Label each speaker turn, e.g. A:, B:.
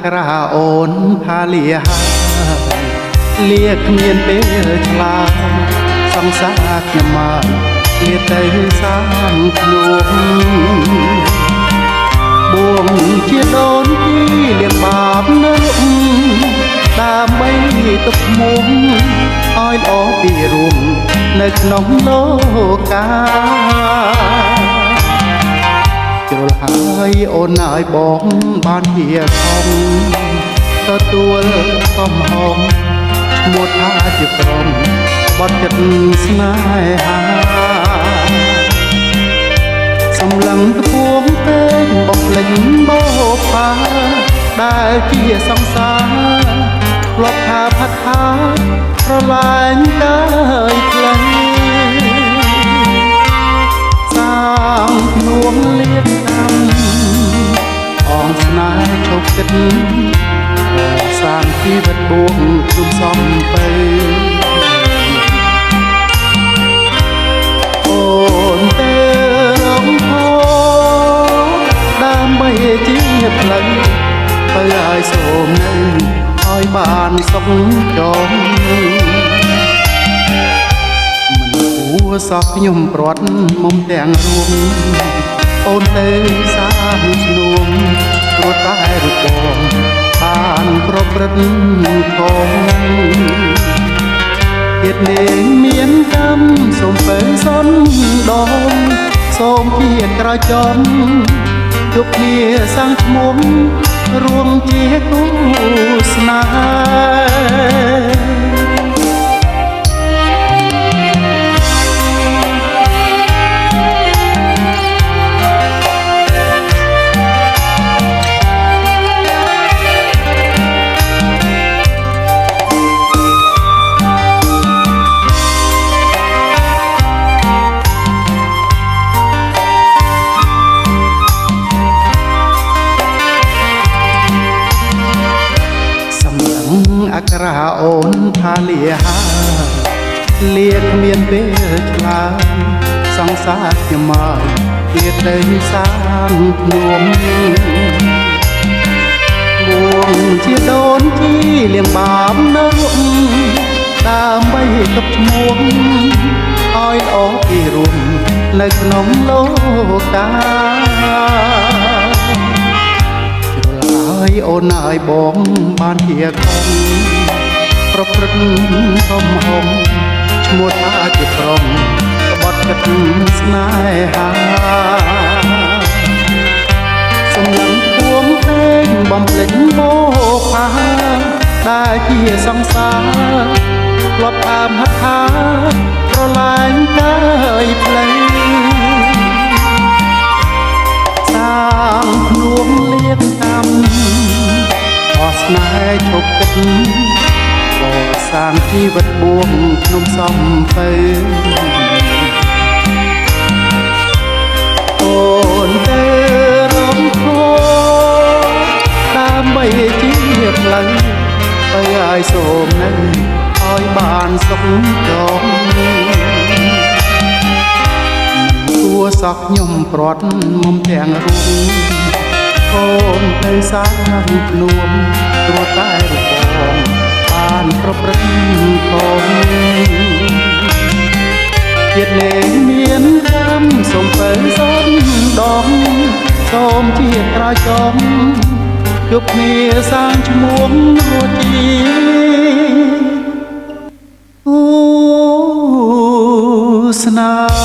A: ក្រាអូនថាលាលាគ្មានពេលឆ្លាសង្សារខ្ញុំមកលាទៅសាងខ្លួនបួងជាដូនពីលៀងបាបនៅដើម្បីទុកមុំឲ្យល្អពីរួមនៅក្នុងលោកាជ្រុលហើយអូនហើយបងបានជាខំទទួលកំហុសឈ្មោះថាជាក្រុមបត់ចិត្តស្នេហាសម្លឹងក្ពងពេកបំភ្លេចបោផាដែលជាសង្សារលប់ថាផាត់ថាប្រឡាញ់កាយផ្លេសាងភ្នួងលៀនតាមអងស្នេហ៍ជោគគិតសាងជីវិតបួងជុំសំទៅអូនទៅរងផដើម្បីជាផ្លូវទៅឲ្យសូមនៅឲ្យបានសុខចងមិនគួរសោះខ្ញុំព្រាត់មុំទាំងរួមអូនទៅសាងស្នួមព្រោះតែរូបបងបានប្រព្រឹត្តខុសទៀតនេះមានកម្មសូមទៅសនដងសូមជាក្រចំជួបគ្នាសាងឈ្មោះរួមជាគូស្នេហ៍អក្រាអូនថាលាលាគ្មានពេលឆ្លាសង្សារខ្ញុំមកលាទៅសាងភ្នួមបួងជាដូនជីលៀងបាបនៅដើម្បីទុកឈ្មោះឲ្យល្អពីរួមនៅក្នុងលោកាអូនហើយបងបានជាខំប្រព្រឹត្តកំហុសឈ្មោះថាជាក្រុមក្បត់ចិត្តស្នេហាសម្លឹងពួងពេកបំភ្លេចបោផាដែលជាសង្សារលប់តាមហត្ថាប្រឡាញ់កាយផ្លេសាងភ្នួងលៀងតាមអស់ស្នេហ៍ជោគគិតកសាងជីវិតបួងក្នុងសំទៅអូនទៅរំខោដើម្បីជាផ្លូវទៅឲ្យសូមនៅឲ្យបានសុខចងគួរសោះខ្ញុំព្រាត់មុំទាំងរួមអូនទៅសាងភ្នួមព្រោះតែរូបបងបានប្រព្រឹត្តខុសជាតិនេះមានកម្មសូមទៅសនដងសូមជាក្រោយចំជួបគ្នាសាងឈ្មោះរួចជាអូស្នេហ៍